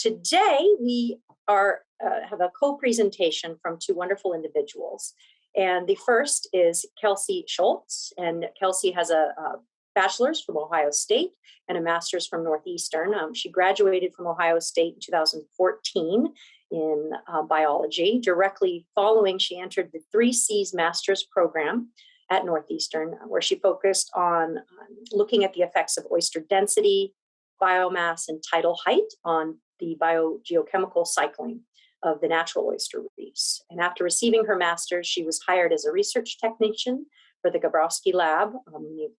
today we have a co-presentation from two wonderful individuals. And the first is Kelsey Schultz, and Kelsey has a bachelor's from Ohio State and a master's from Northeastern. She graduated from Ohio State in 2014 in biology. Directly following, she entered the 3 C's master's program at Northeastern, where she focused on looking at the effects of oyster density, biomass, and tidal height on the biogeochemical cycling of the natural oyster reefs. And after receiving her master's, she was hired as a research technician for the Gabrowski Lab.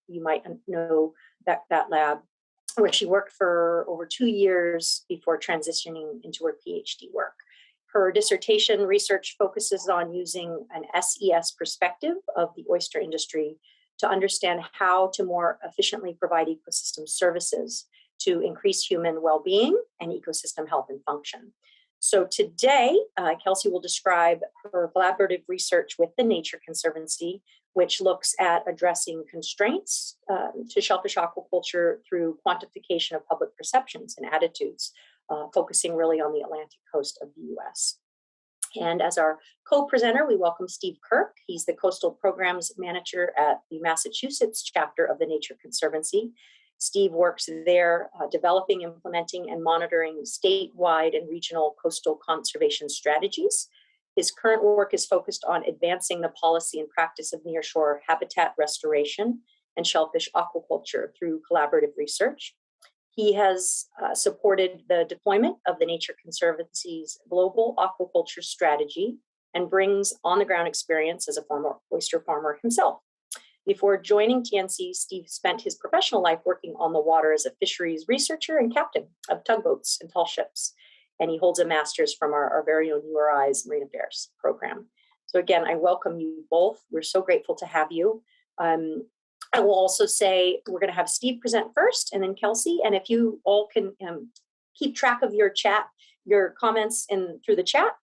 You might know that lab, where she worked for over 2 years before transitioning into her Ph.D. work. Her dissertation research focuses on using an SES perspective of the oyster industry to understand how to more efficiently provide ecosystem services to increase human well-being and ecosystem health and function. So today, Kelsey will describe her collaborative research with the Nature Conservancy, which looks at addressing constraints to shellfish aquaculture through quantification of public perceptions and attitudes, focusing really on the Atlantic coast of the US. And as our co-presenter, we welcome Steve Kirk. He's the Coastal Programs Manager at the Massachusetts chapter of the Nature Conservancy. Steve works there developing, implementing, and monitoring statewide and regional coastal conservation strategies. His current work is focused on advancing the policy and practice of nearshore habitat restoration and shellfish aquaculture through collaborative research. He has supported the deployment of the Nature Conservancy's global aquaculture strategy and brings on-the-ground experience as a former oyster farmer himself. Before joining TNC, Steve spent his professional life working on the water as a fisheries researcher and captain of tugboats and tall ships. And he holds a master's from our very own URI's Marine Affairs program. So again, I welcome you both. We're so grateful to have you. I will also say we're going to have Steve present first and then Kelsey. And if you all can keep track of your comments through the chat.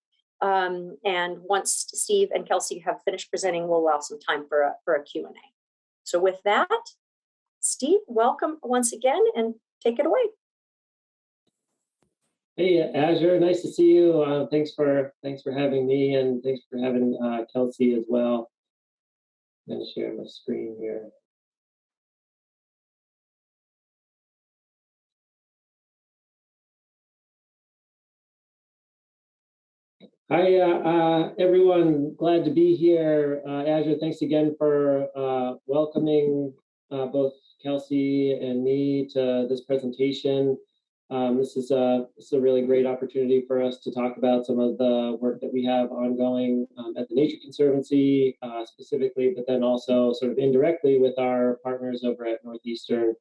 And once Steve and Kelsey have finished presenting, we'll allow some time for a Q&A. So with that, Steve, welcome once again and take it away. Hey, Azure, nice to see you. Thanks for having me, and thanks for having Kelsey as well. I'm going to share my screen here. Hi, everyone. Glad to be here. Azure, thanks again for welcoming both Kelsey and me to this presentation. This is a really great opportunity for us to talk about some of the work that we have ongoing at the Nature Conservancy specifically, but then also sort of indirectly with our partners over at Northeastern,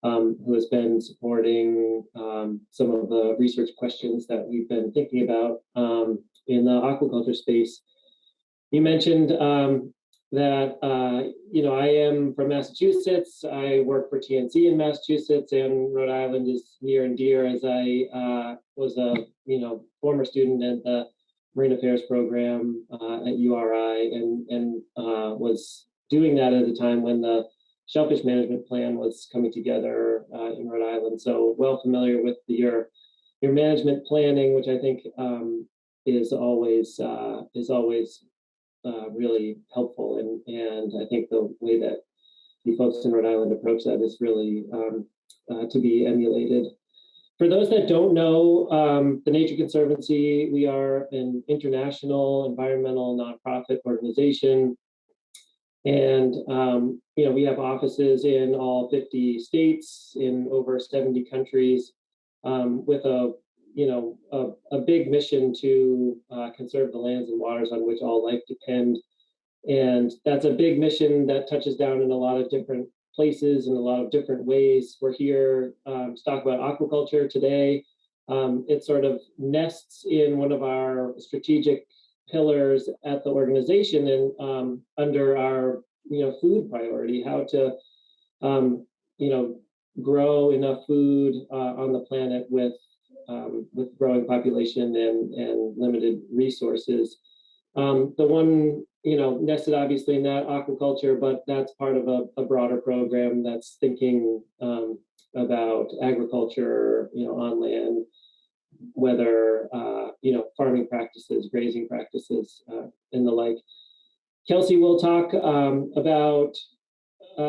who has been supporting some of the research questions that we've been thinking about in the aquaculture space. You mentioned that I am from Massachusetts. I work for TNC in Massachusetts, and Rhode Island is near and dear, as I was a former student at the Marine Affairs program at URI, and was doing that at a time when the Shellfish Management Plan was coming together in Rhode Island. So well familiar with your management planning, which I think is always really helpful, and I think the way that the folks in Rhode Island approach that is really to be emulated. For those that don't know, the Nature Conservancy, we are an international environmental nonprofit organization, and we have offices in all 50 states, in over 70 countries, with a big mission to conserve the lands and waters on which all life depend. And that's a big mission that touches down in a lot of different places in a lot of different ways. We're here to talk about aquaculture today. It sort of nests in one of our strategic pillars at the organization, and under our food priority, how to grow enough food on the planet with growing population and limited resources. The one nested obviously in that aquaculture, but that's part of a broader program that's thinking about agriculture on land, whether farming practices, grazing practices, and the like. Kelsey will talk about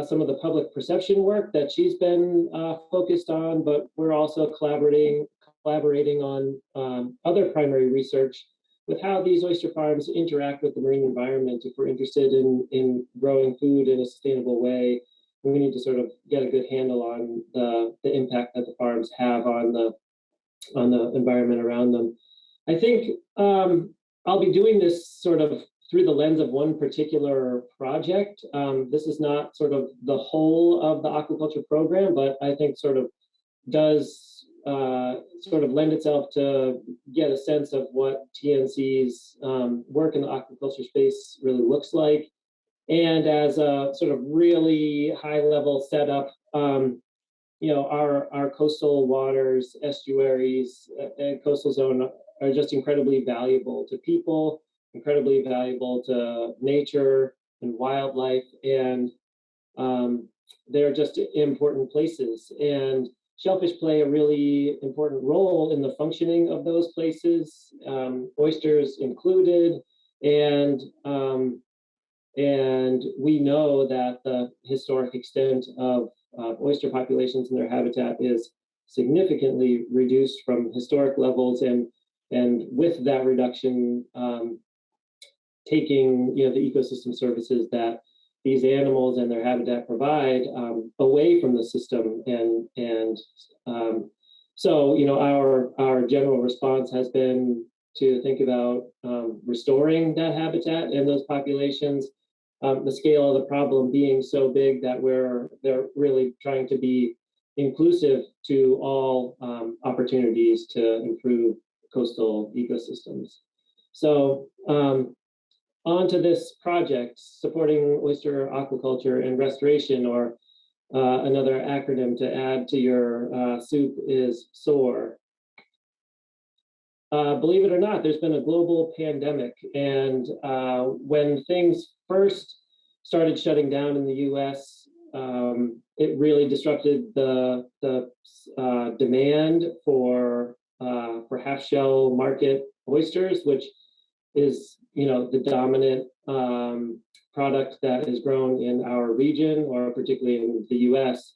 some of the public perception work that she's been focused on, but we're also collaborating on other primary research with how these oyster farms interact with the marine environment. If we're interested in growing food in a sustainable way, we need to sort of get a good handle on the impact that the farms have on the environment around them. I think I'll be doing this sort of through the lens of one particular project. This is not sort of the whole of the aquaculture program, but I think sort of does sort of lend itself to get a sense of what TNC's work in the aquaculture space really looks like. And as a sort of really high level setup, our coastal waters, estuaries, and coastal zone are just incredibly valuable to people, incredibly valuable to nature and wildlife, and they're just important places. And shellfish play a really important role in the functioning of those places, oysters included, and we know that the historic extent of oyster populations and their habitat is significantly reduced from historic levels, and with that reduction, taking the ecosystem services that these animals and their habitat provide away from the system, and so our general response has been to think about restoring that habitat and those populations. The scale of the problem being so big that they're really trying to be inclusive to all opportunities to improve coastal ecosystems. So on to this project, supporting oyster aquaculture and restoration, or another acronym to add to your soup is SOAR. Believe it or not, there's been a global pandemic, and when things first started shutting down in the US, it really disrupted the demand for half-shell market oysters, which is the dominant product that is grown in our region, or particularly in the US,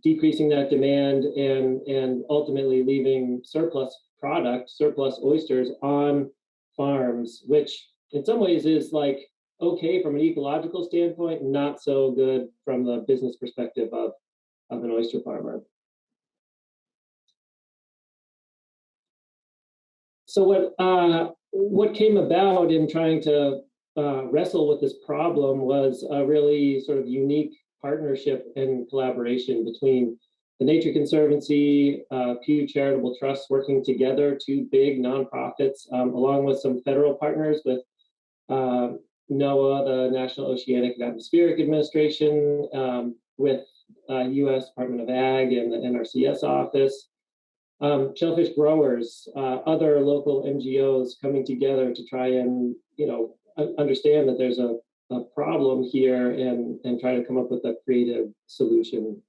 decreasing that demand and ultimately leaving surplus oysters on farms, which in some ways is like okay from an ecological standpoint, not so good from the business perspective of an oyster farmer. So what came about in trying to wrestle with this problem was a really sort of unique partnership and collaboration between the Nature Conservancy, Pew Charitable Trusts working together, two big nonprofits, along with some federal partners with NOAA, the National Oceanic and Atmospheric Administration, with U.S. Department of Ag and the NRCS office, shellfish growers, other local NGOs coming together to try and understand that there's a problem here and try to come up with a creative solution.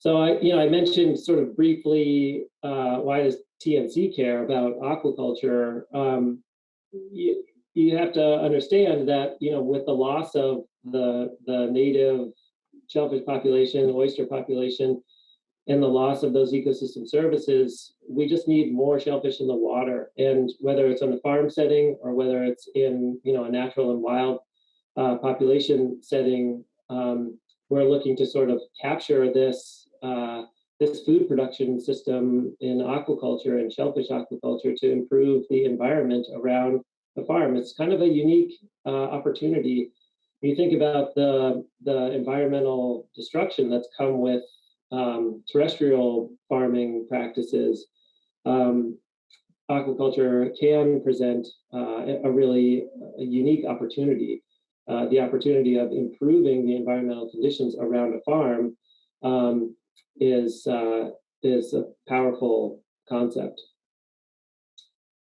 So I mentioned sort of briefly why does TNC care about aquaculture. You have to understand that with the loss of the native shellfish population, oyster population, and the loss of those ecosystem services, we just need more shellfish in the water. And whether it's on the farm setting or whether it's in a natural and wild population setting, we're looking to sort of capture this food production system in aquaculture and shellfish aquaculture to improve the environment around the farm. It's kind of a unique opportunity. When you think about the environmental destruction that's come with terrestrial farming practices, aquaculture can present a really unique opportunity. The opportunity of improving the environmental conditions around a farm is a powerful concept.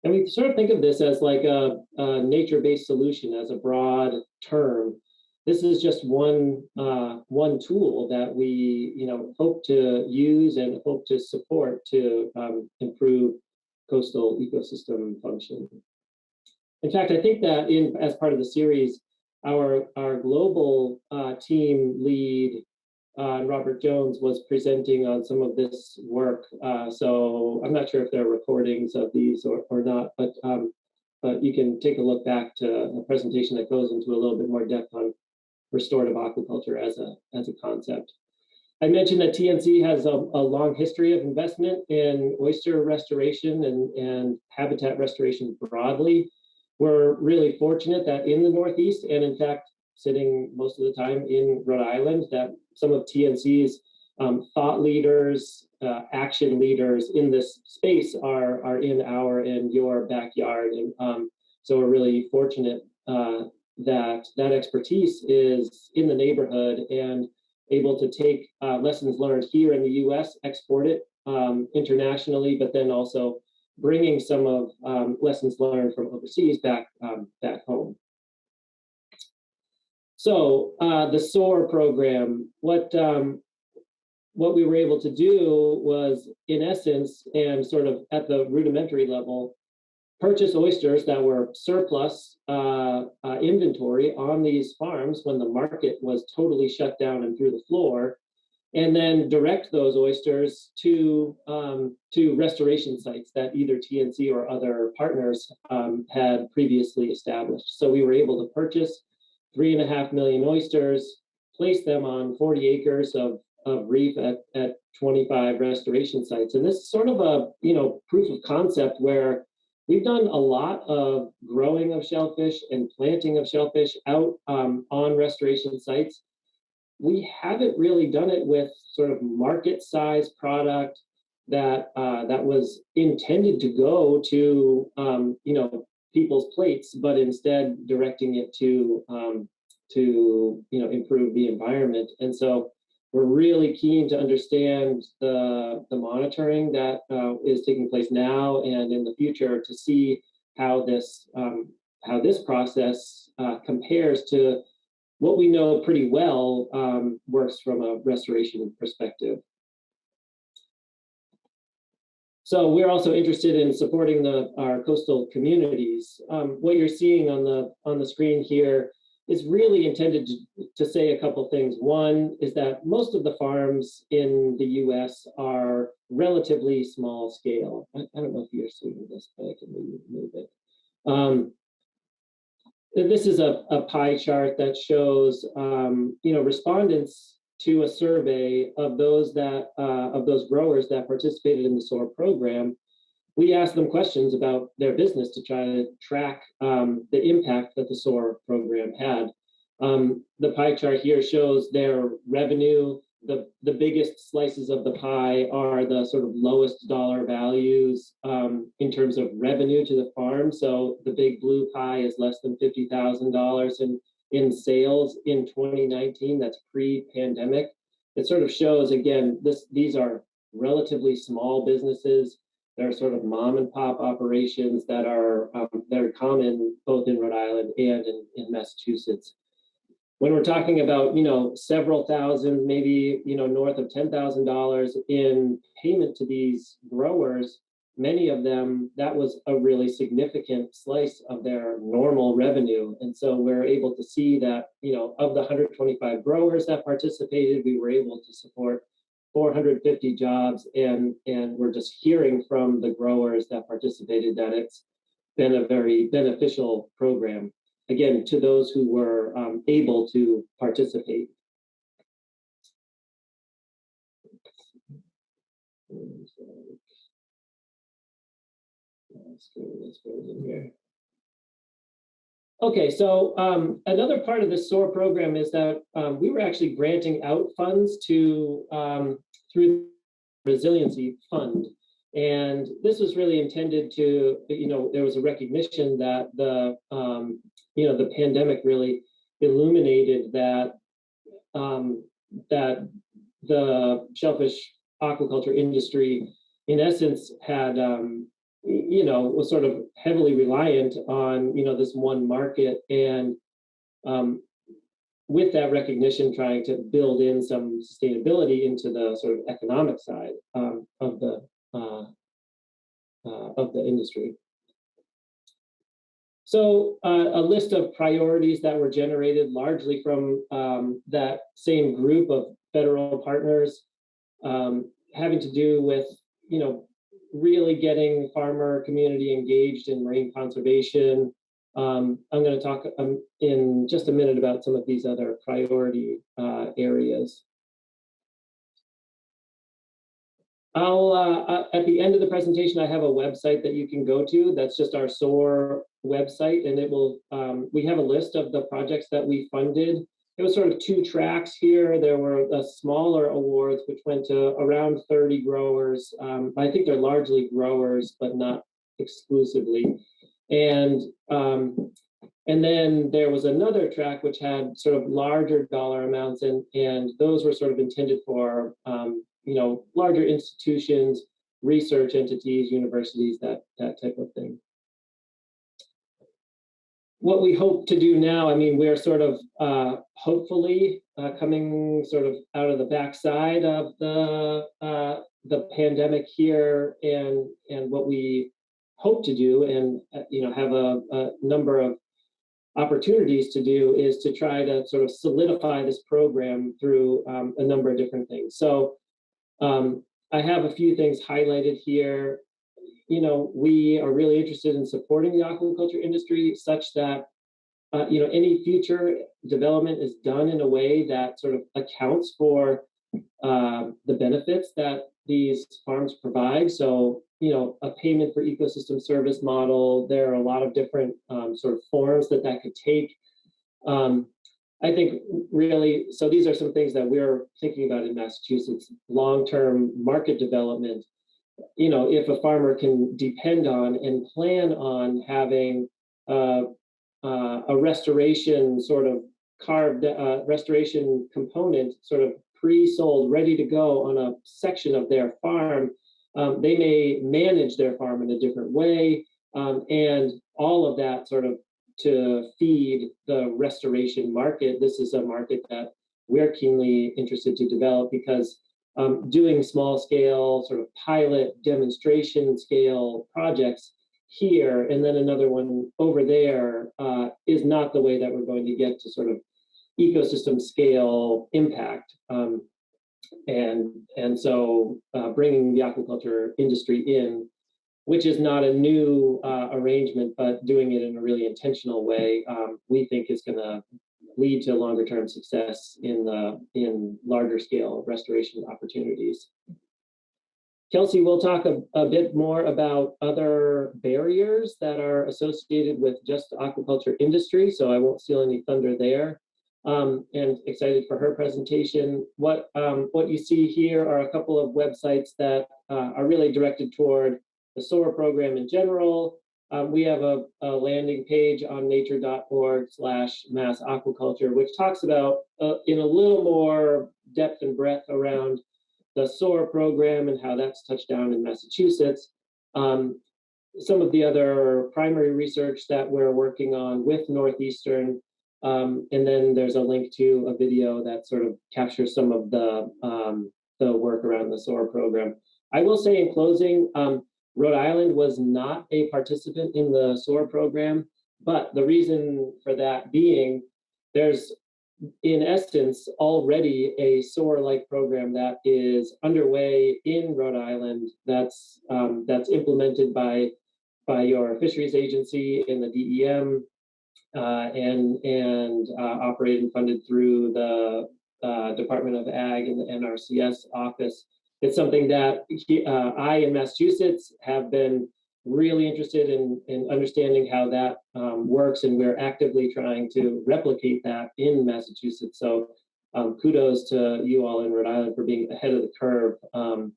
And we sort of think of this as like a nature-based solution, as a broad term. this is just one tool that we hope to use and hope to support to improve coastal ecosystem function. In fact, I think that as part of the series, our global team lead, Robert Jones, was presenting on some of this work. So I'm not sure if there are recordings of these or not, but you can take a look back to a presentation that goes into a little bit more depth on restorative aquaculture as a concept. I mentioned that TNC has a long history of investment in oyster restoration and habitat restoration broadly. We're really fortunate that in the Northeast, and in fact, sitting most of the time in Rhode Island, that some of TNC's thought leaders, action leaders in this space are in our and your backyard. And so we're really fortunate that expertise is in the neighborhood and able to take lessons learned here in the US, export it internationally, but then also bringing some of lessons learned from overseas back home. So the SOAR program, what we were able to do was, in essence, and sort of at the rudimentary level, purchase oysters that were surplus inventory on these farms when the market was totally shut down and through the floor, and then direct those oysters to restoration sites that either TNC or other partners had previously established. So we were able to purchase 3.5 million oysters, place them on 40 acres of reef at 25 restoration sites. And this is sort of a proof of concept where we've done a lot of growing of shellfish and planting of shellfish out on restoration sites. We haven't really done it with sort of market-sized product that was intended to go to people's plates, but instead directing it to improve the environment. And so we're really keen to understand the monitoring that is taking place now and in the future to see how this process compares to what we know pretty well works from a restoration perspective. So we're also interested in supporting our coastal communities. What you're seeing on the screen here is really intended to say a couple things. One is that most of the farms in the US are relatively small scale. I don't know if you're seeing this, but I can maybe move it. This is a pie chart that shows respondents to a survey of those growers that participated in the SOAR program. We asked them questions about their business to try to track the impact that the SOAR program had. The pie chart here shows their revenue. The biggest slices of the pie are the sort of lowest dollar values in terms of revenue to the farm. So the big blue pie is less than $50,000 in sales in 2019. That's pre-pandemic. It sort of shows, again, these are relatively small businesses. They're sort of mom and pop operations that are common both in Rhode Island and in Massachusetts. When we're talking about several thousand, maybe north of $10,000 in payment to these growers, many of them, that was a really significant slice of their normal revenue. And so we're able to see that of the 125 growers that participated, we were able to support 450 jobs, and we're just hearing from the growers that participated that it's been a very beneficial program, again, to those who were able to participate. Okay, so another part of the SOAR program is that we were actually granting out funds to through the Resiliency Fund. And this was really intended to, there was a recognition that the pandemic really illuminated that that the shellfish aquaculture industry, in essence, had was sort of heavily reliant on this one market, and with that recognition, trying to build in some sustainability into the sort of economic side of the industry. So a list of priorities that were generated largely from that same group of federal partners, having to do with, really getting farmer community engaged in marine conservation. I'm going to talk in just a minute about some of these other priority areas. At the end of the presentation, I have a website that you can go to. That's just our SOAR website, and it will. We have a list of the projects that we funded. It was sort of two tracks here. There were smaller awards, which went to around 30 growers. I think they're largely growers, but not exclusively. And then there was another track which had sort of larger dollar amounts, and those were sort of intended for larger institutions, research entities, universities, that type of thing. What we hope to do now, we're sort of hopefully coming sort of out of the backside of the pandemic here, and what we hope to do, and have a number of opportunities to do, is to try to sort of solidify this program through a number of different things. So I have a few things highlighted here. We are really interested in supporting the aquaculture industry such that any future development is done in a way that sort of accounts for the benefits that these farms provide. So, a payment for ecosystem service model. There are a lot of different sort of forms that could take. I think really, so these are some things that we're thinking about in Massachusetts: long-term market development. If a farmer can depend on and plan on having a restoration sort of carved restoration component sort of pre-sold, ready to go on a section of their farm, they may manage their farm in a different way, and all of that sort of to feed the restoration market. This is a market that we're keenly interested to develop, because doing small scale sort of pilot demonstration scale projects here and then another one over there is not the way that we're going to get to sort of ecosystem scale impact. And so bringing the aquaculture industry in, which is not a new arrangement, but doing it in a really intentional way, we think is going to lead to longer term success in larger scale restoration opportunities. Kelsey will talk a bit more about other barriers that are associated with just the aquaculture industry, so I won't steal any thunder there. And excited for her presentation. What you see here are a couple of websites that are really directed toward the SOAR program in general. We have a landing page on nature.org/mass aquaculture, which talks about in a little more depth and breadth around the SOAR program and how that's touched down in Massachusetts. Some of the other primary research that we're working on with Northeastern, and then there's a link to a video that sort of captures some of the work around the SOAR program. I will say in closing, Rhode Island was not a participant in the SOAR program, but the reason for that being, there's in essence already a SOAR-like program that is underway in Rhode Island that's implemented by your fisheries agency in the DEM and operated and funded through the Department of Ag and the NRCS office. It's something that I in Massachusetts have been really interested in understanding how that works, and we're actively trying to replicate that in Massachusetts. So kudos to you all in Rhode Island for being ahead of the curve on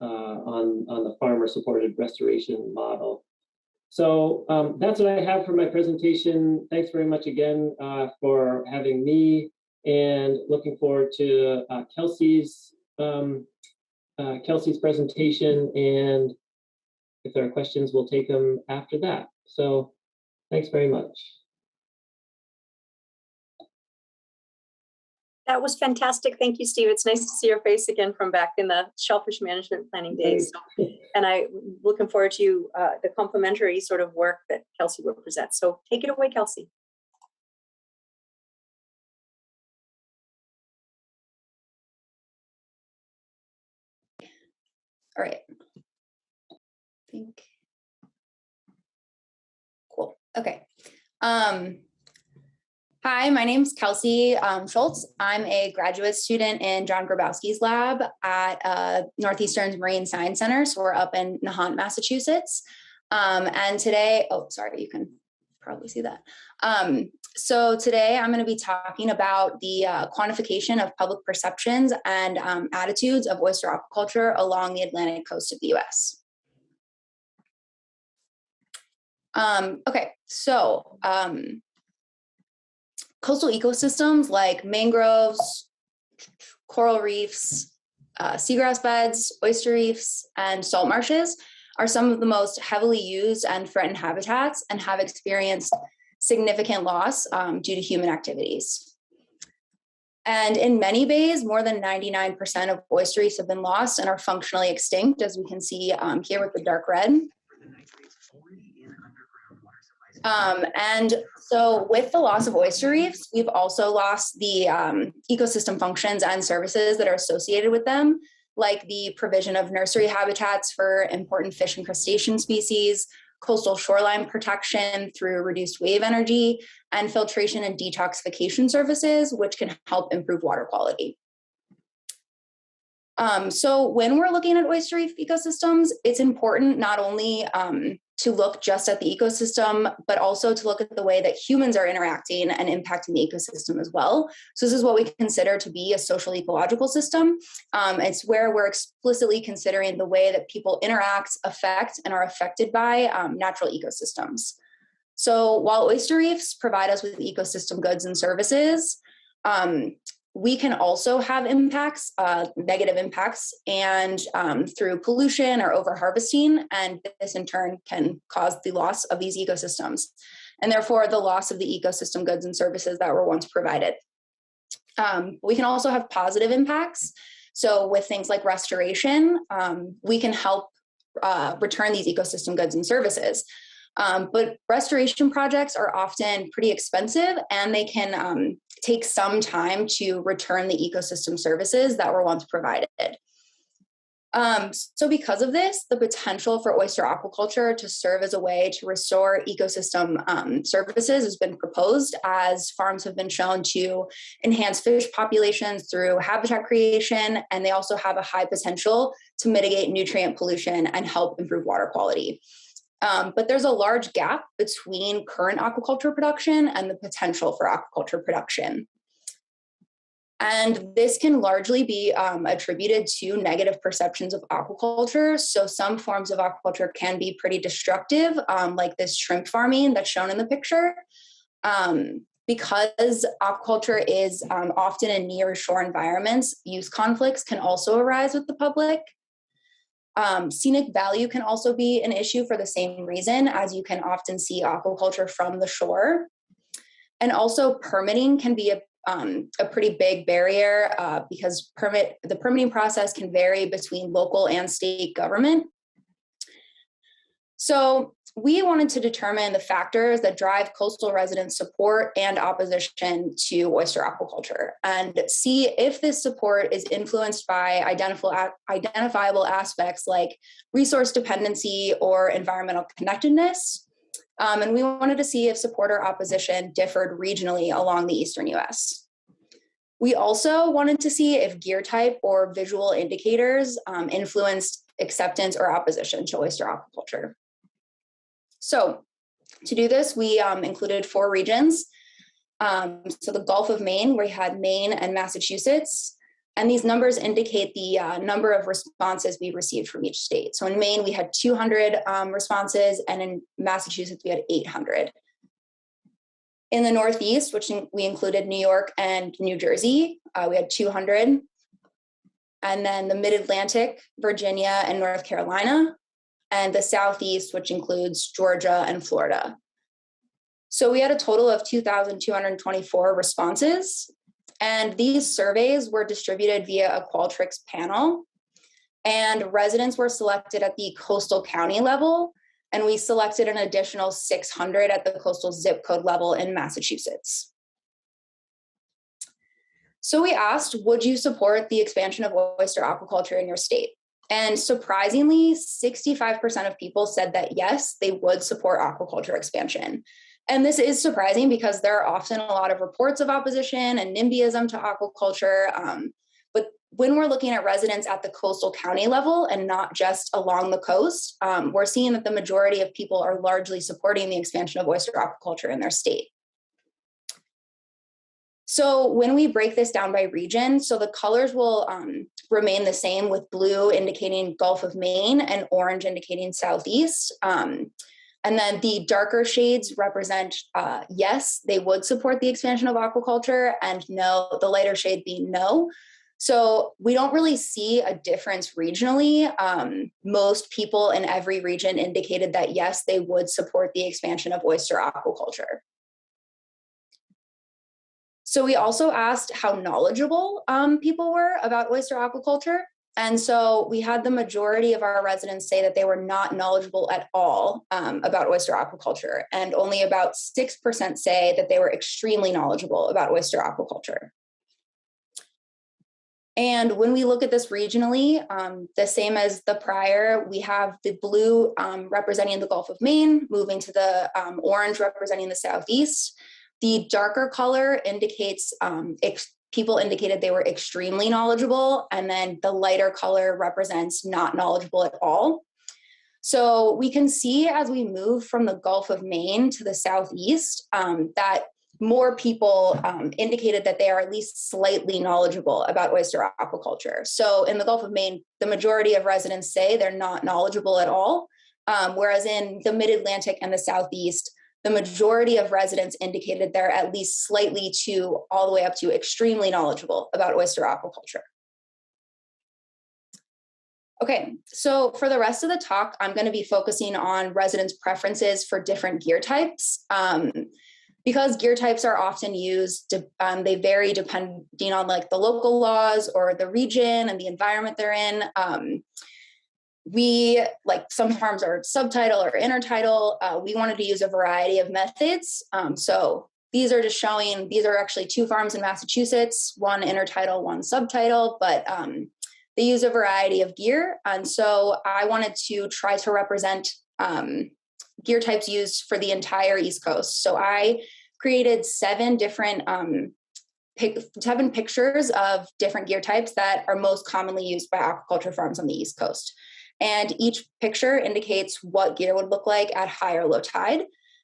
the farmer-supported restoration model. So that's what I have for my presentation. Thanks very much again for having me, and looking forward to Kelsey's presentation, and if there are questions, we'll take them after that. So thanks very much. That was fantastic. Thank you, Steve. It's nice to see your face again from back in the shellfish management planning days. So, and I'm looking forward to the complementary sort of work that Kelsey will present. So take it away, Kelsey. All right. I think. Cool. Okay. Hi, my name's Kelsey Schultz. I'm a graduate student in John Grabowski's lab at Northeastern's Marine Science Center. So we're up in Nahant, Massachusetts. And today, oh, sorry, you can probably see that. So today I'm going to be talking about the quantification of public perceptions and attitudes of oyster aquaculture along the Atlantic coast of the US. Okay, so coastal ecosystems like mangroves, coral reefs, seagrass beds, oyster reefs, and salt marshes are some of the most heavily used and threatened habitats and have experienced significant loss due to human activities. And in many bays, more than 99% of oyster reefs have been lost and are functionally extinct, as we can see here with the dark red. And so with the loss of oyster reefs, we've also lost the ecosystem functions and services that are associated with them, like the provision of nursery habitats for important fish and crustacean species, coastal shoreline protection through reduced wave energy, and filtration and detoxification services, which can help improve water quality. So when we're looking at oyster reef ecosystems, it's important not only to look just at the ecosystem, but also to look at the way that humans are interacting and impacting the ecosystem as well. So this is what we consider to be a social ecological system. It's where we're explicitly considering the way that people interact, affect, and are affected by natural ecosystems. So while oyster reefs provide us with ecosystem goods and services, we can also have impacts, negative impacts, and through pollution or over-harvesting, and this in turn can cause the loss of these ecosystems, and therefore the loss of the ecosystem goods and services that were once provided. We can also have positive impacts. So with things like restoration, we can help return these ecosystem goods and services. But restoration projects are often pretty expensive, and they can take some time to return the ecosystem services that were once provided. So because of this, the potential for oyster aquaculture to serve as a way to restore ecosystem services has been proposed, as farms have been shown to enhance fish populations through habitat creation, and they also have a high potential to mitigate nutrient pollution and help improve water quality. But there's a large gap between current aquaculture production and the potential for aquaculture production. And this can largely be attributed to negative perceptions of aquaculture. So some forms of aquaculture can be pretty destructive, like this shrimp farming that's shown in the picture. Because aquaculture is often in near shore environments, use conflicts can also arise with the public. Scenic value can also be an issue for the same reason, as you can often see aquaculture from the shore. And also permitting can be a pretty big barrier because the permitting process can vary between local and state government. So we wanted to determine the factors that drive coastal residents' support and opposition to oyster aquaculture, and see if this support is influenced by identifiable aspects like resource dependency or environmental connectedness. And we wanted to see if support or opposition differed regionally along the eastern US. We also wanted to see if gear type or visual indicators influenced acceptance or opposition to oyster aquaculture. So to do this, we included 4 regions. So the Gulf of Maine, where we had Maine and Massachusetts, and these numbers indicate the number of responses we received from each state. So in Maine, we had 200 responses, and in Massachusetts, we had 800. In the Northeast, which we included New York and New Jersey, we had 200. And then the Mid-Atlantic, Virginia, and North Carolina, and the Southeast, which includes Georgia and Florida. So we had a total of 2,224 responses, And these surveys were distributed via a Qualtrics panel, and residents were selected at the coastal county level, and we selected an additional 600 at the coastal zip code level in Massachusetts. So we asked, would you support the expansion of oyster aquaculture in your state? And surprisingly, 65% of people said that yes, they would support aquaculture expansion. And this is surprising because there are often a lot of reports of opposition and NIMBYism to aquaculture. But when we're looking at residents at the coastal county level and not just along the coast, we're seeing that the majority of people are largely supporting the expansion of oyster aquaculture in their state. So when we break this down by region, so the colors will remain the same, with blue indicating Gulf of Maine and orange indicating Southeast. And then the darker shades represent yes, they would support the expansion of aquaculture, and no, the lighter shade being no. So we don't really see a difference regionally. Most people in every region indicated that yes, they would support the expansion of oyster aquaculture. So we also asked how knowledgeable people were about oyster aquaculture. And so we had the majority of our residents say that they were not knowledgeable at all about oyster aquaculture. And only about 6% say that they were extremely knowledgeable about oyster aquaculture. And when we look at this regionally, the same as the prior, we have the blue representing the Gulf of Maine, moving to the orange representing the Southeast. The darker color indicates people indicated they were extremely knowledgeable, and then the lighter color represents not knowledgeable at all. So we can see as we move from the Gulf of Maine to the Southeast that more people indicated that they are at least slightly knowledgeable about oyster aquaculture. So in the Gulf of Maine, the majority of residents say they're not knowledgeable at all, whereas in the Mid-Atlantic and the Southeast, the majority of residents indicated they're at least slightly to all the way up to extremely knowledgeable about oyster aquaculture. Okay, so for the rest of the talk, I'm going to be focusing on residents' preferences for different gear types. Because gear types are often used, they vary depending on like the local laws or the region and the environment they're in. We, like some farms are subtidal or intertidal. We wanted to use a variety of methods. So these are just showing, these are actually 2 farms in Massachusetts, one intertidal, one subtidal, but they use a variety of gear. And so I wanted to try to represent gear types used for the entire East Coast. So I created 7 different 7 pictures of different gear types that are most commonly used by aquaculture farms on the East Coast. And each picture indicates what gear would look like at high or low tide.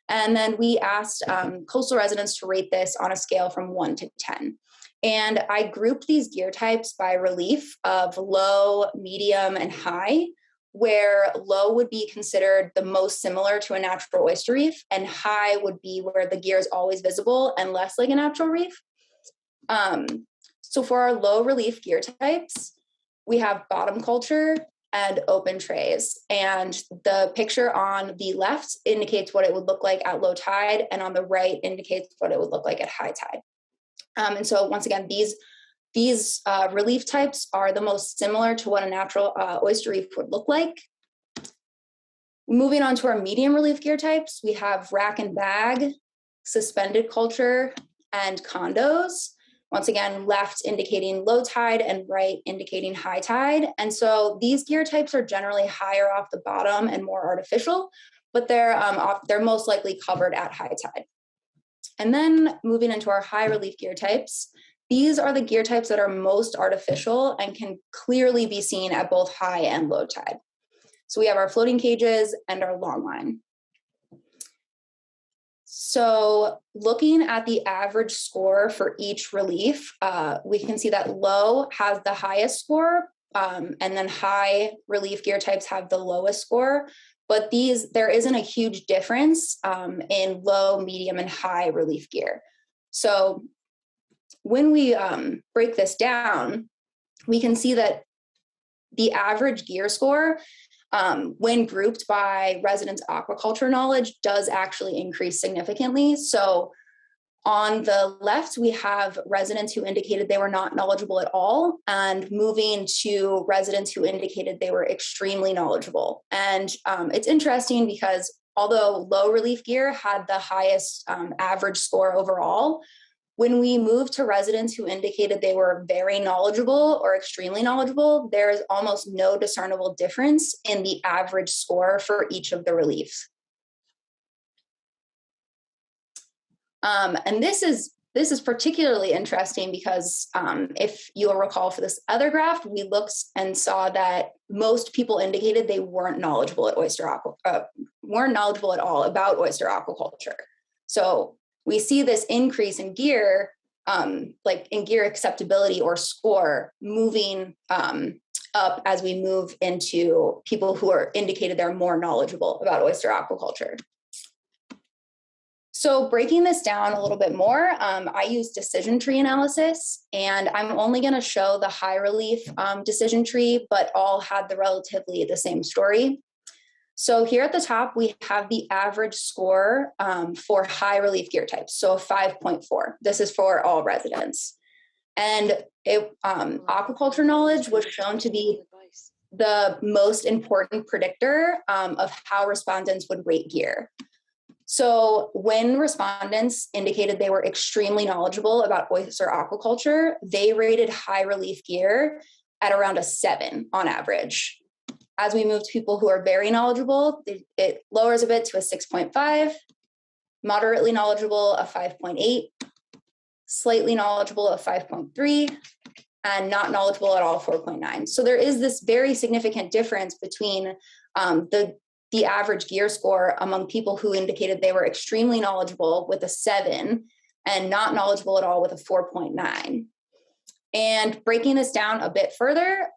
And then we asked coastal residents to rate this on a scale from 1 to 10. And I grouped these gear types by relief of low, medium, and high, where low would be considered the most similar to a natural oyster reef, and high would be where the gear is always visible and less like a natural reef. So for our low relief gear types, we have bottom culture and open trays. And the picture on the left indicates what it would look like at low tide, and on the right indicates what it would look like at high tide. And so once again, these relief types are the most similar to what a natural oyster reef would look like. Moving on to our medium relief gear types, we have rack and bag, suspended culture, and condos. Once again, left indicating low tide and right indicating high tide. And so these gear types are generally higher off the bottom and more artificial, but they're most likely covered at high tide. And then moving into our high relief gear types, these are the gear types that are most artificial and can clearly be seen at both high and low tide. So we have our floating cages and our long line. So looking at the average score for each relief, we can see that low has the highest score, and then high relief gear types have the lowest score. But there isn't a huge difference in low, medium, and high relief gear. So when we break this down, we can see that the average gear score, when grouped by residents' aquaculture knowledge, does actually increase significantly. So On the left, we have residents who indicated they were not knowledgeable at all, and moving to residents who indicated they were extremely knowledgeable. And it's interesting because although low relief gear had the highest average score overall, when we moved to residents who indicated they were very knowledgeable or extremely knowledgeable, there is almost no discernible difference in the average score for each of the reliefs. And this is particularly interesting because if you'll recall for this other graph, we looked and saw that most people indicated they weren't knowledgeable at weren't knowledgeable at all about oyster aquaculture. So we see this increase in gear, like in gear acceptability or score, moving up as we move into people who are indicated they're more knowledgeable about oyster aquaculture. So breaking this down a little bit more, I use decision tree analysis, and I'm only going to show the high relief decision tree, but all had relatively the same story. So here at the top, we have the average score for high relief gear types, so 5.4. This is for all residents. And aquaculture knowledge was shown to be the most important predictor of how respondents would rate gear. So when respondents indicated they were extremely knowledgeable about oyster aquaculture, they rated high relief gear at around a 7 on average. As we move to people who are very knowledgeable, it lowers a bit to a 6.5, moderately knowledgeable a 5.8, slightly knowledgeable a 5.3, and not knowledgeable at all 4.9. So there is this very significant difference between the average gear score among people who indicated they were extremely knowledgeable with a 7 and not knowledgeable at all with a 4.9. And breaking this down a bit further,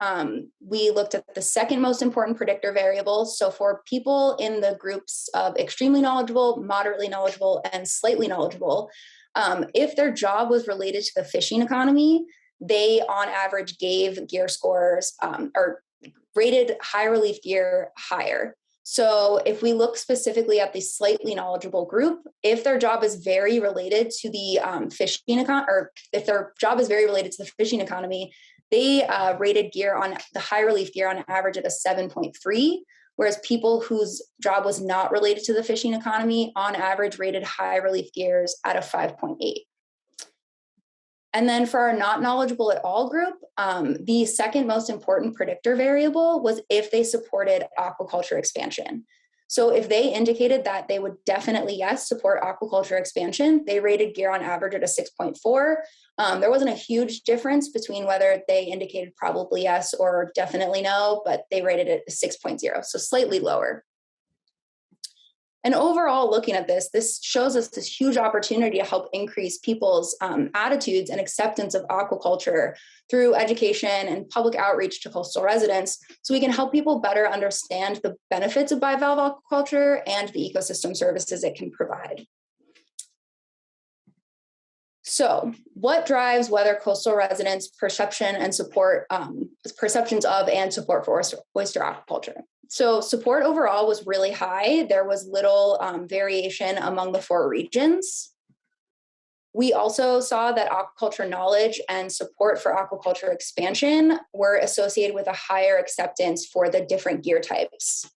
we looked at the second most important predictor variable. So for people in the groups of extremely knowledgeable, moderately knowledgeable, and slightly knowledgeable, if their job was related to the fishing economy, they on average gave gear scores or rated high relief gear higher. So if we look specifically at the slightly knowledgeable group, if their job is very related to the fishing economy, or if their job is very related to the fishing economy, they rated gear on the high relief gear on average at a 7.3, whereas people whose job was not related to the fishing economy on average rated high relief gears at a 5.8. And then for our not knowledgeable at all group, the second most important predictor variable was if they supported aquaculture expansion. So if they indicated that they would definitely, yes, support aquaculture expansion, they rated gear on average at a 6.4. There wasn't a huge difference between whether they indicated probably yes or definitely no, but they rated it a 6.0, so slightly lower. And overall, looking at this shows us this huge opportunity to help increase people's attitudes and acceptance of aquaculture through education and public outreach to coastal residents, so we can help people better understand the benefits of bivalve aquaculture and the ecosystem services it can provide. So what drives whether coastal residents' perception and support, perceptions of and support for oyster aquaculture? So support overall was really high. There was little variation among the 4 regions. We also saw that aquaculture knowledge and support for aquaculture expansion were associated with a higher acceptance for the different gear types.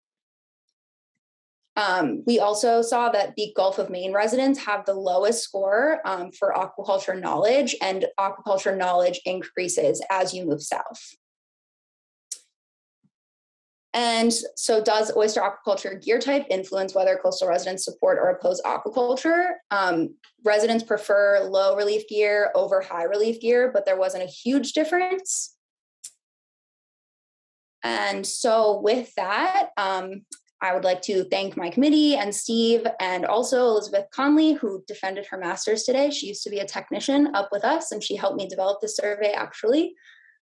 We also saw that the Gulf of Maine residents have the lowest score for aquaculture knowledge, and aquaculture knowledge increases as you move south. And so does oyster aquaculture gear type influence whether coastal residents support or oppose aquaculture? Residents prefer low relief gear over high relief gear, but there wasn't a huge difference. And so with that, I would like to thank my committee and Steve, and also Elizabeth Conley, who defended her master's today. She used to be a technician up with us, and she helped me develop this survey, actually.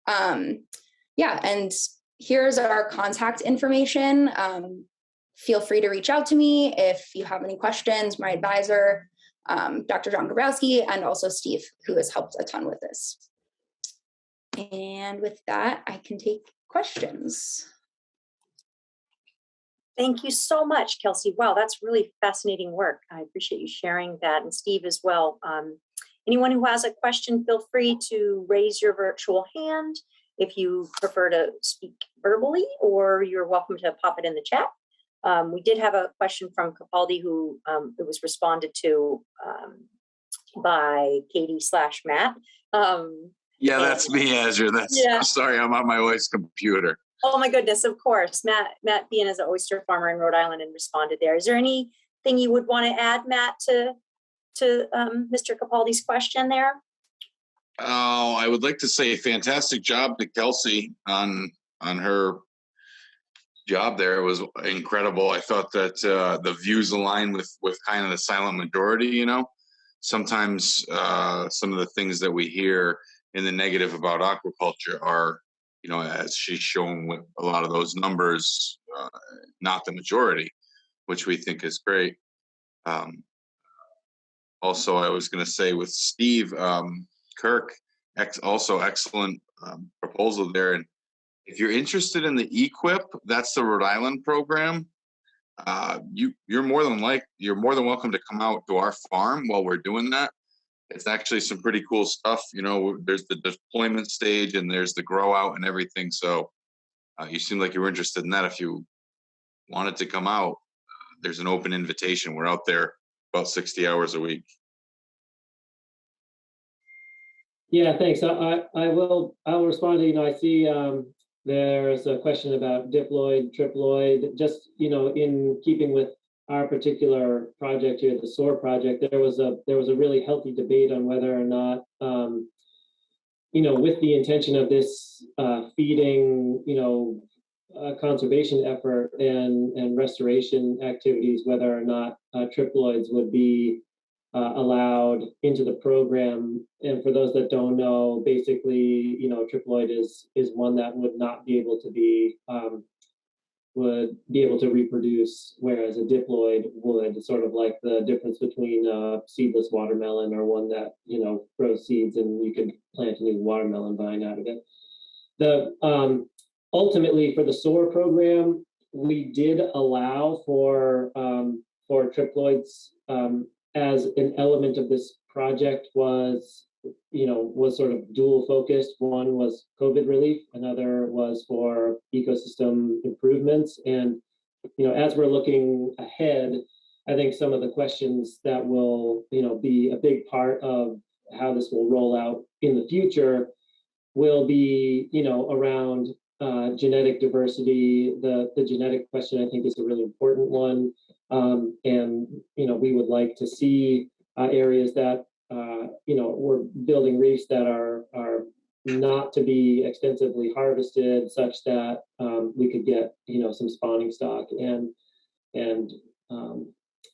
Yeah, and here's our contact information. Feel free to reach out to me if you have any questions. My advisor, Dr. John Grabowski, and also Steve, who has helped a ton with this. And with that, I can take questions. Thank you so much, Kelsey. Wow, that's really fascinating work. I appreciate you sharing that, and Steve as well. Anyone who has a question, feel free to raise your virtual hand if you prefer to speak verbally, or you're welcome to pop it in the chat. We did have a question from Capaldi who it was responded to by Katie/Matt. Yeah, that's me, Azure. I'm sorry, I'm on my wife's computer. Oh my goodness, of course. Matt being as an oyster farmer in Rhode Island and responded there. Is there anything you would want to add, Matt, to Mr. Capaldi's question there? Oh, I would like to say fantastic job to Kelsey on her job there. It was incredible. I thought that the views aligned with kind of the silent majority, you know. Sometimes some of the things that we hear in the negative about aquaculture are, you know, as she's shown with a lot of those numbers, not the majority, which we think is great. Also, I was going to say with Steve, Kirk, also excellent proposal there. And if you're interested in the EQIP, that's the Rhode Island program. You're more than welcome to come out to our farm while we're doing that. It's actually some pretty cool stuff. You know, there's the deployment stage and there's the grow out and everything. So you seem like you were interested in that. If you wanted to come out, there's an open invitation. We're out there about 60 hours a week. Yeah, thanks. I'll respond to, you know, I see there's a question about diploid, triploid, just, you know, in keeping with our particular project here, the SOAR project, there was a really healthy debate on whether or not, you know, with the intention of this feeding, you know, conservation effort and restoration activities, whether or not triploids would be allowed into the program. And for those that don't know, basically, you know, triploid is one that would not be able to be reproduce, whereas a diploid would, sort of like the difference between a seedless watermelon or one that, you know, grows seeds and you can plant a new watermelon vine out of it. The ultimately for the SOAR program, we did allow for triploids as an element of this project was sort of dual focused. One was COVID relief, another was for ecosystem improvements. And, you know, as we're looking ahead, I think some of the questions that will, you know, be a big part of how this will roll out in the future will be, you know, around genetic diversity. The genetic question, I think, is a really important one. And, you know, we would like to see areas that, you know, we're building reefs that are not to be extensively harvested, such that we could get, you know, some spawning stock and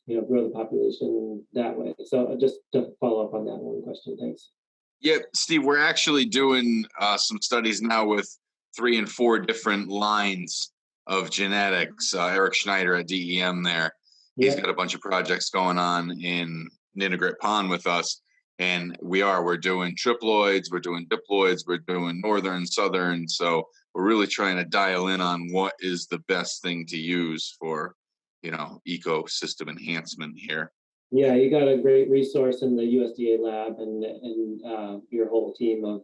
you know, grow the population that way. So just to follow up on that one question, thanks. Yeah, Steve, we're actually doing some studies now with 3 and 4 different lines of genetics. Eric Schneider at DEM there. He's got a bunch of projects going on in Ninigret Pond with us. And we're doing triploids, we're doing diploids, we're doing northern, southern. So we're really trying to dial in on what is the best thing to use for, you know, ecosystem enhancement here. Yeah, you got a great resource in the USDA lab and your whole team of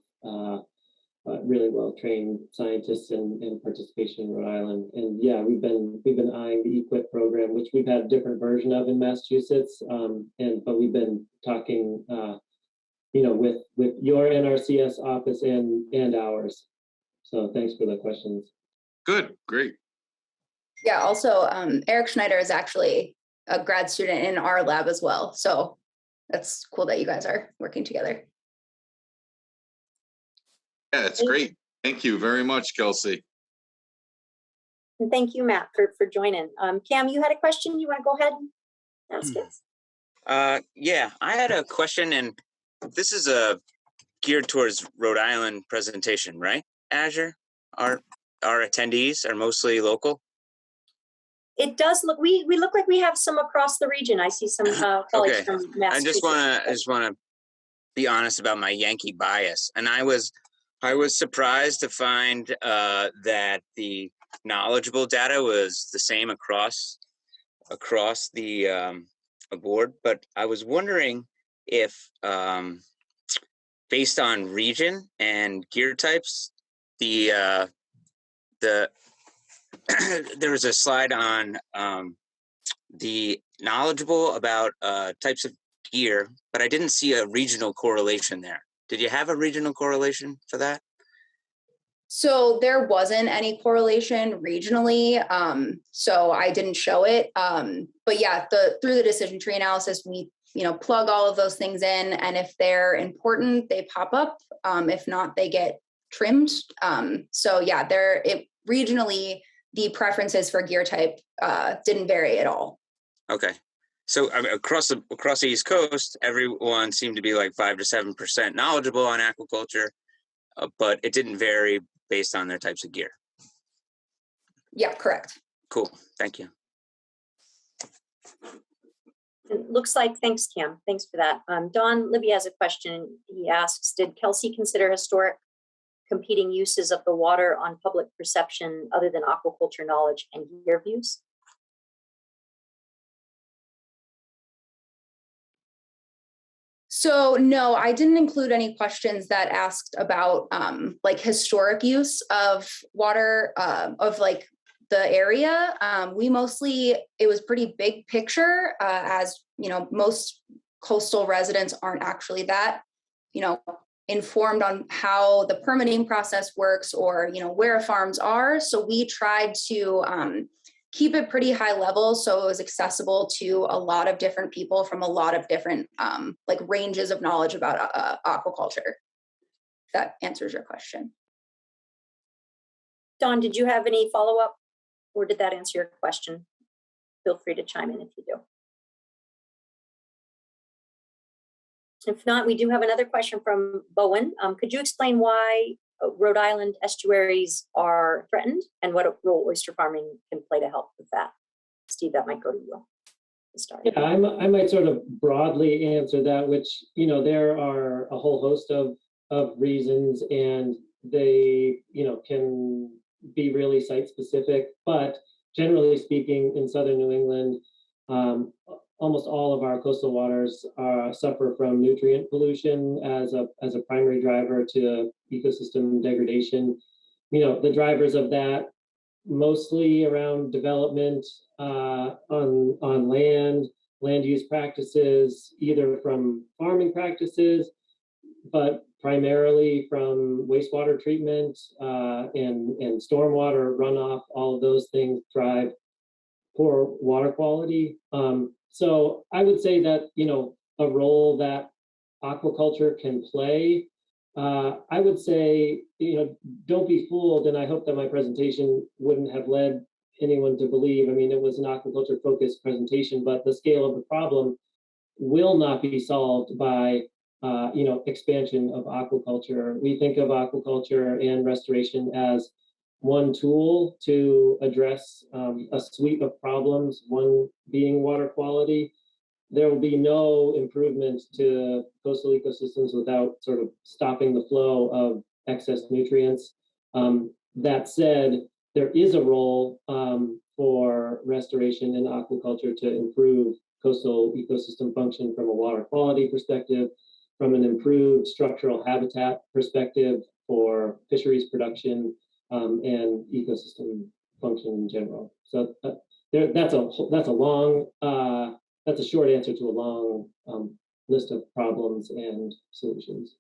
really well-trained scientists and participation in Rhode Island. And yeah, we've been eyeing the EQIP program, which we've had a different version of in Massachusetts. But we've been talking, you know, with your NRCS office and ours. So thanks for the questions. Good, great. Yeah, also Eric Schneider is actually a grad student in our lab as well. So that's cool that you guys are working together. Yeah, it's great. Thank you very much, Kelsey. And thank you, Matt, for joining. Cam, you had a question? You want to go ahead and ask it? Yeah, I had a question, and this is geared towards Rhode Island presentation, right? Azure, our attendees are mostly local. It does look. We look like we have some across the region. I see some colleagues from Massachusetts. I just want to be honest about my Yankee bias, and I was surprised to find that the knowledgeable data was the same across the board, but I was wondering if based on region and gear types, there was a slide on the knowledgeable about types of gear, but I didn't see a regional correlation there. Did you have a regional correlation for that? So there wasn't any correlation regionally, so I didn't show it. But yeah, through the decision tree analysis, we plug all of those things in, and if they're important, they pop up. If not, they get trimmed. So yeah, regionally, the preferences for gear type didn't vary at all. Okay. So I mean, across the East Coast, everyone seemed to be like 5 to 7% knowledgeable on aquaculture, but it didn't vary based on their types of gear. Yeah, correct. Cool. Thank you. It looks like, thanks, Cam. Thanks for that. Don Libby has a question. He asks, did Kelsey consider historic competing uses of the water on public perception other than aquaculture knowledge and gear views? So no, I didn't include any questions that asked about like historic use of water of like the area. It was pretty big picture, as most coastal residents aren't actually that informed on how the permitting process works or where farms are. So we tried to keep it pretty high level so it was accessible to a lot of different people from a lot of different like ranges of knowledge about aquaculture. If that answers your question. Don, did you have any follow-up, or did that answer your question? Feel free to chime in if you do. If not, we do have another question from Bowen. Could you explain why Rhode Island estuaries are threatened and what role oyster farming can play to help with that? Steve, that might go to you to start. Yeah, I might sort of broadly answer that, which, there are a whole host of reasons, and they, can be really site specific, but generally speaking, in Southern New England, almost all of our coastal waters suffer from nutrient pollution as a primary driver to ecosystem degradation. The drivers of that mostly around development on land use practices, either from farming practices, but primarily from wastewater treatment and stormwater runoff. All of those things drive poor water quality. So I would say that, a role that aquaculture can play, I would say, don't be fooled. And I hope that my presentation wouldn't have led anyone to believe, it was an aquaculture focused presentation, but the scale of the problem will not be solved by, expansion of aquaculture. We think of aquaculture and restoration as one tool to address a suite of problems, one being water quality. There will be no improvement to coastal ecosystems without sort of stopping the flow of excess nutrients. That said, there is a role for restoration in aquaculture to improve coastal ecosystem function from a water quality perspective, from an improved structural habitat perspective for fisheries production, and ecosystem function in general. So that's a short answer to a long list of problems and solutions.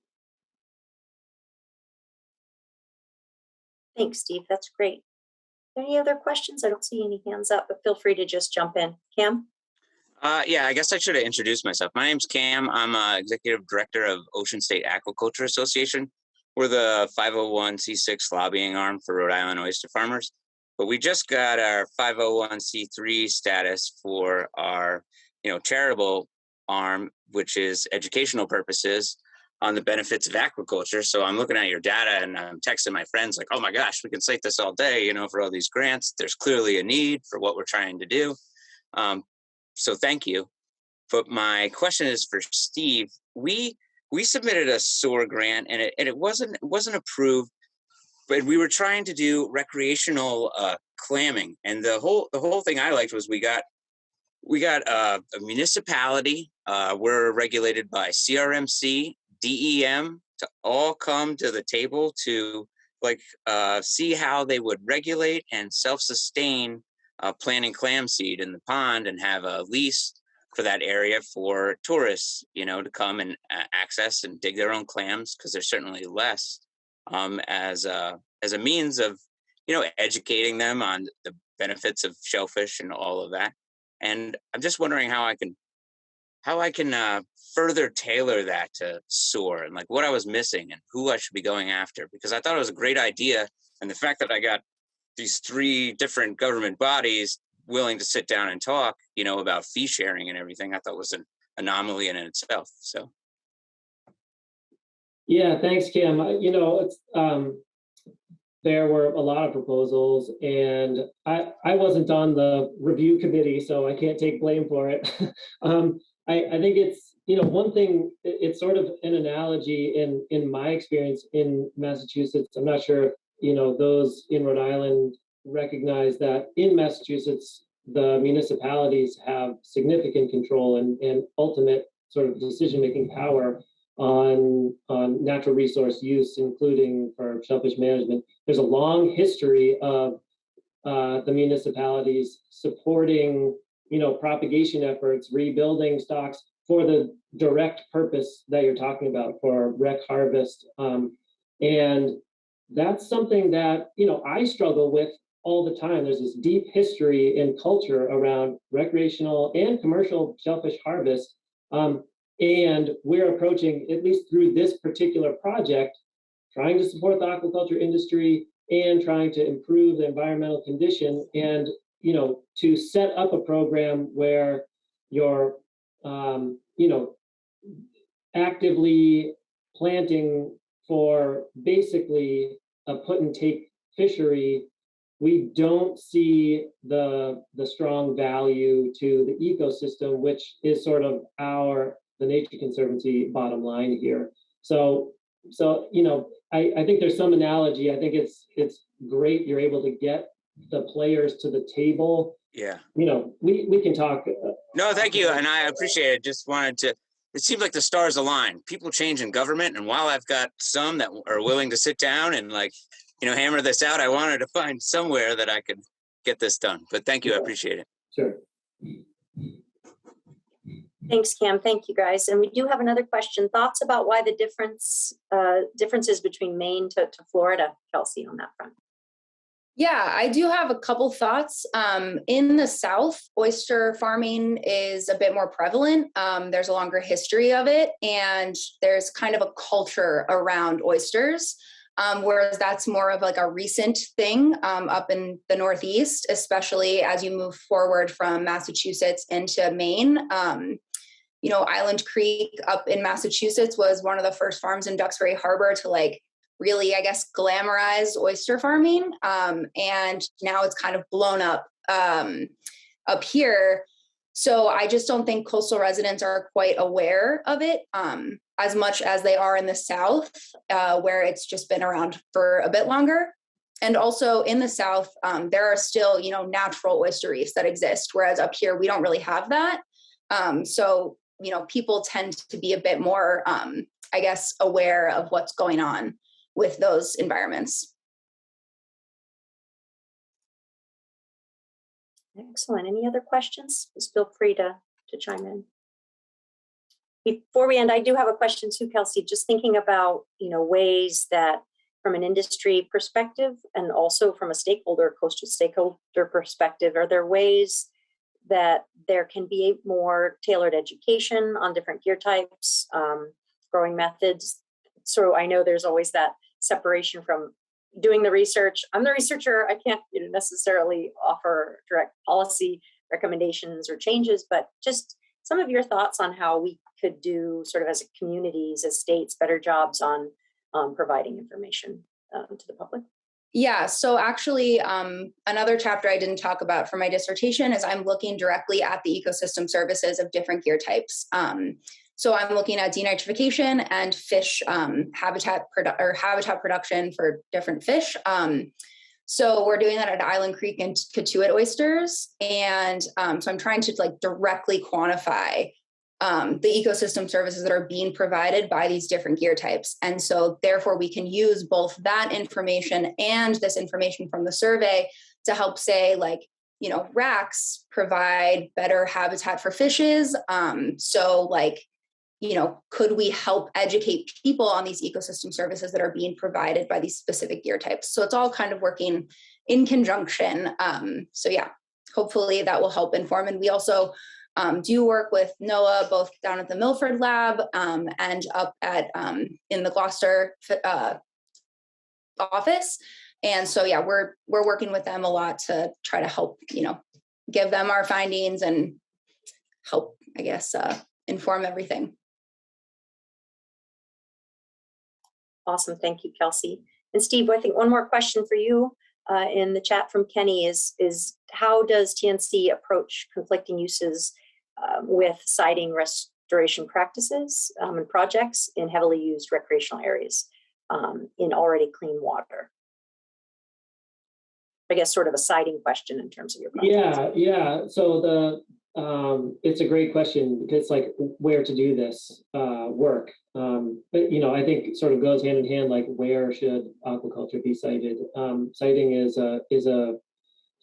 Thanks, Steve. That's great. Any other questions? I don't see any hands up, but feel free to just jump in. Cam? Yeah, I guess I should have introduced myself. My name's Cam. I'm Executive Director of Ocean State Aquaculture Association. We're the 501c6 lobbying arm for Rhode Island oyster farmers. But we just got our 501c3 status for our, charitable arm, which is educational purposes on the benefits of aquaculture. So I'm looking at your data and I'm texting my friends like, oh my gosh, we can cite this all day, for all these grants. There's clearly a need for what we're trying to do. So thank you. But my question is for Steve. We submitted a SOAR grant and it wasn't approved, but we were trying to do recreational clamming. And the whole thing I liked was we got a municipality. We're regulated by CRMC, DEM, to all come to the table to see how they would regulate and self-sustain planting clam seed in the pond and have a lease for that area for tourists, to come and access and dig their own clams, because there's certainly less, as a means of, educating them on the benefits of shellfish and all of that. And I'm just wondering how I can further tailor that to SOAR, and what I was missing and who I should be going after, because I thought it was a great idea. And the fact that I got these 3 different government bodies willing to sit down and talk, about fee sharing and everything, I thought was an anomaly in itself. So. Yeah, thanks, Kim. It's there were a lot of proposals, and I wasn't on the review committee, so I can't take blame for it. I think it's, one thing, it's sort of an analogy in my experience in Massachusetts. I'm not sure if, those in Rhode Island recognize that in Massachusetts, the municipalities have significant control and ultimate sort of decision-making power on natural resource use, including for shellfish management. There's a long history of the municipalities supporting, propagation efforts, rebuilding stocks for the direct purpose that you're talking about, for rec harvest. And that's something that, I struggle with all the time. There's this deep history and culture around recreational and commercial shellfish harvest. And we're approaching, at least through this particular project, trying to support the aquaculture industry and trying to improve the environmental condition, and to set up a program where you're actively planting for basically a put and take fishery. We don't see the strong value to the ecosystem, which is sort of the Nature Conservancy bottom line here. So I think there's some analogy. I think it's great you're able to get the players to the table. Yeah. We can talk. No, thank you. And I appreciate it. Just wanted to, it seems like the stars align. People change in government. And while I've got some that are willing to sit down and hammer this out, I wanted to find somewhere that I could get this done. But thank you. I appreciate it. Sure. Thanks, Cam. Thank you, guys. And we do have another question. Thoughts about why the differences between Maine to Florida, Kelsey, on that front? Yeah, I do have a couple thoughts. In the South, oyster farming is a bit more prevalent. There's a longer history of it, and there's kind of a culture around oysters, whereas that's more of a recent thing up in the Northeast, especially as you move forward from Massachusetts into Maine. Island Creek up in Massachusetts was one of the first farms in Duxbury Harbor to really, I guess, glamorize oyster farming. And now it's kind of blown up here. So I just don't think coastal residents are quite aware of it as much as they are in the South, where it's just been around for a bit longer. And also in the South, there are still, natural oyster reefs that exist, whereas up here, we don't really have that. So, people tend to be a bit more, I guess, aware of what's going on with those environments. Excellent. Any other questions? Just feel free to chime in. Before we end, I do have a question too, Kelsey, just thinking about, ways that from an industry perspective and also from a coastal stakeholder perspective, are there ways that there can be more tailored education on different gear types, growing methods? So I know there's always that separation from doing the research. I'm the researcher. I can't necessarily offer direct policy recommendations or changes, but just some of your thoughts on how we could do sort of as communities, as states, better jobs on providing information to the public. Yeah, so actually another chapter I didn't talk about for my dissertation is I'm looking directly at the ecosystem services of different gear types. So I'm looking at denitrification and fish habitat production for different fish. So we're doing that at Island Creek and Katuitt oysters. And so I'm trying to like directly quantify the ecosystem services that are being provided by these different gear types. And so therefore we can use both that information and this information from the survey to help say, like, you know, racks provide better habitat for fishes. So like, you know, could we help educate people on these ecosystem services that are being provided by these specific gear types? So it's all kind of working in conjunction. So yeah, hopefully that will help inform. And we also do work with NOAA, both down at the Milford Lab and up at in the Gloucester office. And so yeah, we're working with them a lot to try to help, you know, give them our findings and help, I guess, inform everything. Awesome. Thank you, Kelsey. And Steve, I think one more question for you in the chat from Kenny is how does TNC approach conflicting uses with siting restoration practices and projects in heavily used recreational areas in already clean water? I guess sort of a siting question in terms of your project. Yeah. So it's a great question because like where to do this work. But you know, I think it sort of goes hand in hand. Like where should aquaculture be sited? Siting is a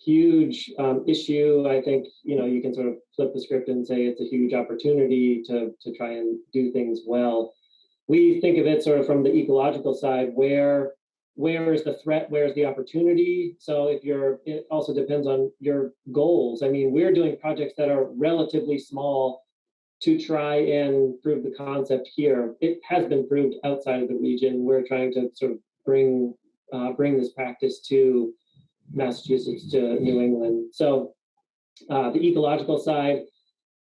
huge issue. I think you know you can sort of flip the script and say it's a huge opportunity to try and do things well. We think of it sort of from the ecological side, where is the threat, where's the opportunity. So it also depends on your goals. I mean, we're doing projects that are relatively small to try and prove the concept here. It has been proved outside of the region. We're trying to sort of bring this practice to Massachusetts, to New England. So the ecological side,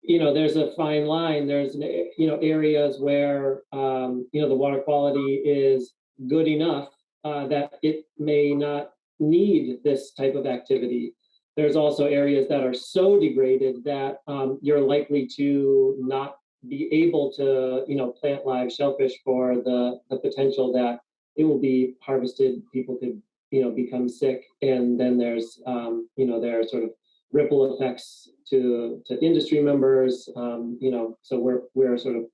you know, there's a fine line. There's, you know, areas where, you know, the water quality is good enough that it may not need this type of activity. There's also areas that are so degraded that you're likely to not be able to, you know, plant live shellfish for the potential that it will be harvested. People could, you know, become sick, and then there's, you know, there are sort of ripple effects to industry members. You know, so we're sort of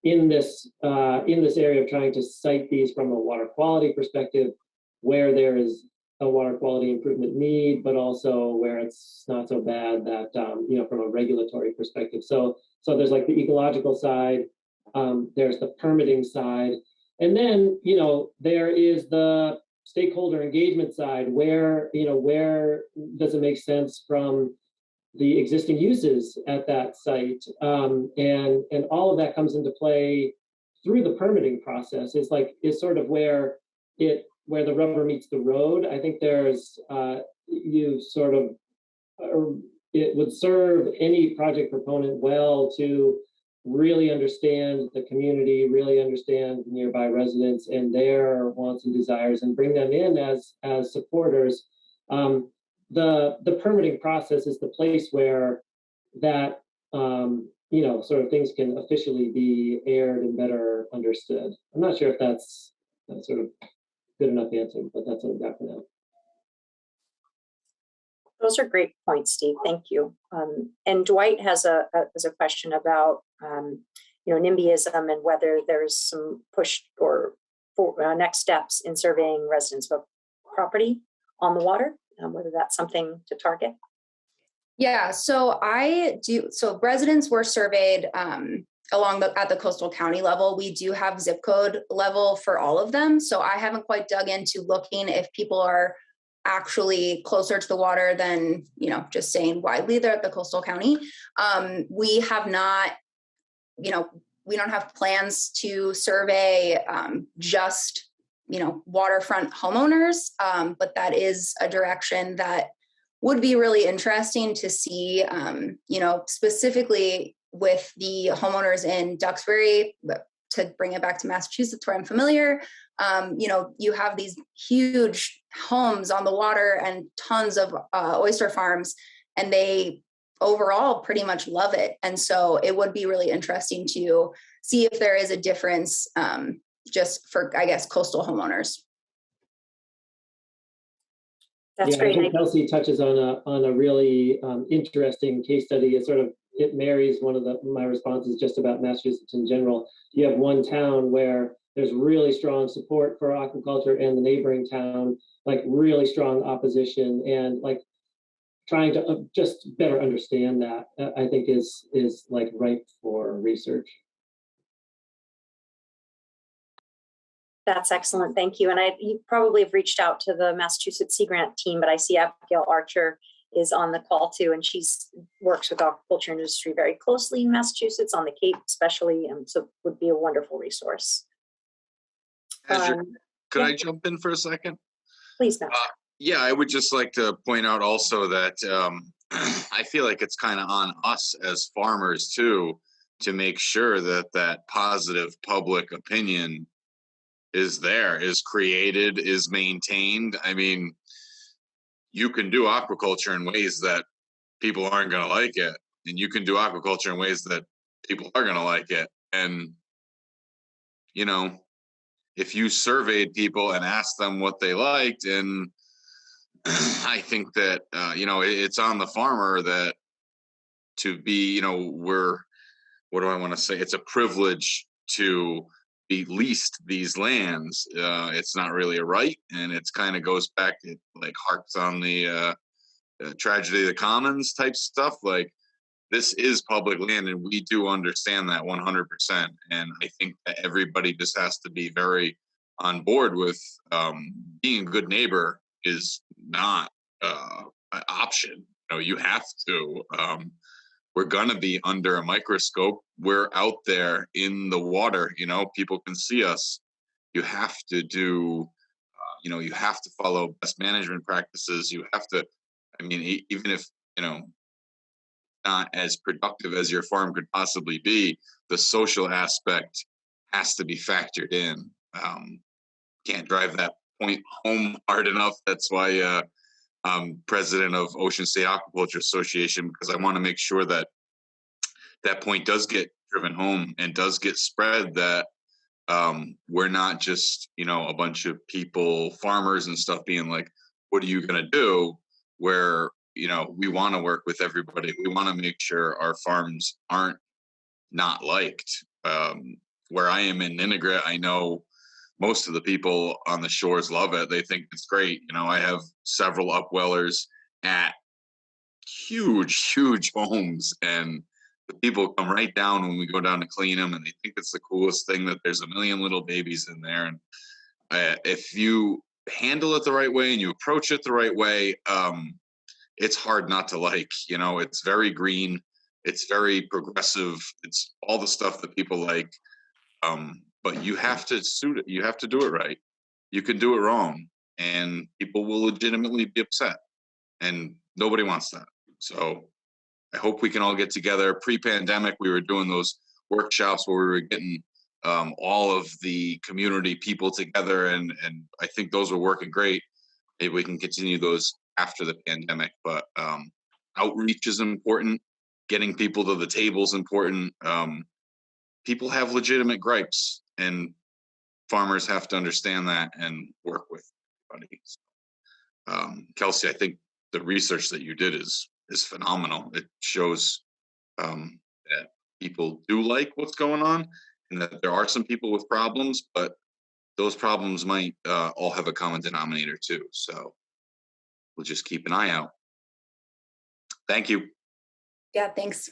in this area of trying to cite these from a water quality perspective, where there is a water quality improvement need, but also where it's not so bad that you know, from a regulatory perspective. So there's like the ecological side, there's the permitting side, and then you know there is the stakeholder engagement side, where you know where does it make sense from the existing uses at that site, and all of that comes into play through the permitting process. Is sort of where the rubber meets the road. I think there's you sort of it would serve any project proponent well to really understand the community, really understand nearby residents and their wants and desires, and bring them in as supporters. The permitting process is the place where that you know, sort of things can officially be aired and better understood. I'm not sure if that's sort of good enough answer, but that's what I've got for now. Those are great points, Steve. Thank you. And Dwight has a question about you know, NIMBYism and whether there's some push or for next steps in surveying residents of property on the water, whether that's something to target. Yeah, so so residents were surveyed at the coastal county level. We do have zip code level for all of them. So I haven't quite dug into looking if people are actually closer to the water than, you know, just saying widely they're at the coastal county. We have not, you know, we don't have plans to survey just, you know, waterfront homeowners, but that is a direction that would be really interesting to see, you know, specifically with the homeowners in Duxbury, to bring it back to Massachusetts where I'm familiar. You know, you have these huge homes on the water and tons of oyster farms, and they overall pretty much love it. And so it would be really interesting to see if there is a difference just for, I guess, coastal homeowners. That's I great. think Kelsey touches on a really interesting case study. It marries one of my responses just about Massachusetts in general. You have one town where there's really strong support for aquaculture, and the neighboring town, like really strong opposition, and like trying to just better understand that, I think is like ripe for research. That's excellent. Thank you. And you probably have reached out to the Massachusetts Sea Grant team, but I see Abigail Archer is on the call too, and she's works with the aquaculture industry very closely in Massachusetts, on the Cape especially, and so would be a wonderful resource. Could I jump in for a second? Please, Matt. Yeah, I would just like to point out also that I feel like it's kind of on us as farmers too, to make sure that that positive public opinion is there, is created, is maintained. I mean, you can do aquaculture in ways that people aren't going to like it, and you can do aquaculture in ways that people are going to like it. And, you know, if you surveyed people and asked them what they liked, and I think that, it's on the farmer that to be, what do I want to say? It's a privilege to be leased these lands. It's not really a right. And it's kind of goes back, it like harks on the tragedy of the commons type stuff. Like, this is public land, and we do understand that 100%. And I think that everybody just has to be very on board with being a good neighbor is not an option. You have to. We're going to be under a microscope. We're out there in the water, people can see us. You have to do, you have to follow best management practices. You have to, even if, not as productive as your farm could possibly be, the social aspect has to be factored in. Can't drive that point home hard enough. That's why I'm president of Ocean State Aquaculture Association, because I want to make sure that that point does get driven home and does get spread, that we're not just, a bunch of people, farmers and stuff, being like, what are you going to do? Where, we want to work with everybody. We want to make sure our farms aren't not liked. Where I am in Ninigret, I know most of the people on the shores love it. They think it's great. I have several upwellers at huge, huge homes, and the people come right down when we go down to clean them, and they think it's the coolest thing, that there's a million little babies in there. And if you handle it the right way and you approach it the right way, it's hard not to like. It's very green, it's very progressive, it's all the stuff that people like. But you have to suit it. You have to do it right. You can do it wrong, and people will legitimately be upset, and nobody wants that. So I hope we can all get together. Pre-pandemic, we were doing those workshops where we were getting all of the community people together, and I think those were working great. Maybe we can continue those after the pandemic. But outreach is important. Getting people to the table is important. People have legitimate gripes, and farmers have to understand that and work with everybody. Kelsey, I think the research that you did is phenomenal. It shows that people do like what's going on, and that there are some people with problems, but those problems might all have a common denominator too. So we'll just keep an eye out. Thank you. Yeah, thanks.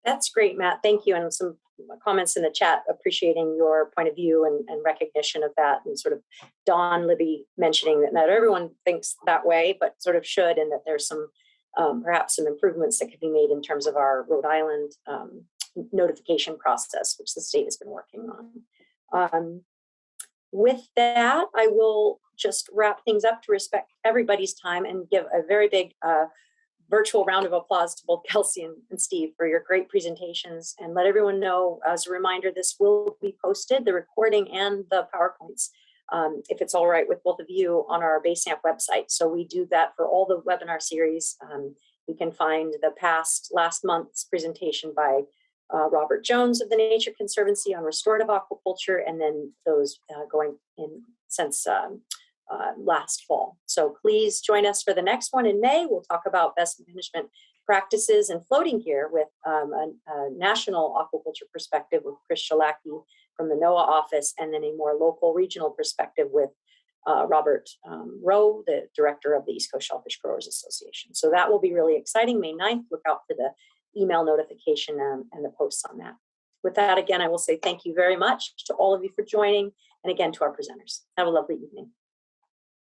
That's great, Matt. Thank you. And some comments in the chat appreciating your point of view and recognition of that, and sort of Dawn Libby mentioning that not everyone thinks that way, but sort of should, and that there's some perhaps some improvements that could be made in terms of our Rhode Island notification process, which the state has been working on. With that, I will just wrap things up to respect everybody's time and give a very big virtual round of applause to both Kelsey and Steve for your great presentations, and let everyone know, as a reminder, this will be posted, the recording and the PowerPoints, if it's all right with both of you, on our Basecamp website. So we do that for all the webinar series. You can find the last month's presentation by Robert Jones of the Nature Conservancy on restorative aquaculture, and then those going in since last fall. So please join us for the next one in May. We'll talk about best management practices and floating gear with a national aquaculture perspective with Chris Shalaki from the NOAA office, and then a more local regional perspective with Robert Rowe, the director of the East Coast Shellfish Growers Association. So that will be really exciting. May 9th, look out for the email notification and the posts on that. With that, again, I will say thank you very much to all of you for joining, and again to our presenters. Have a lovely evening.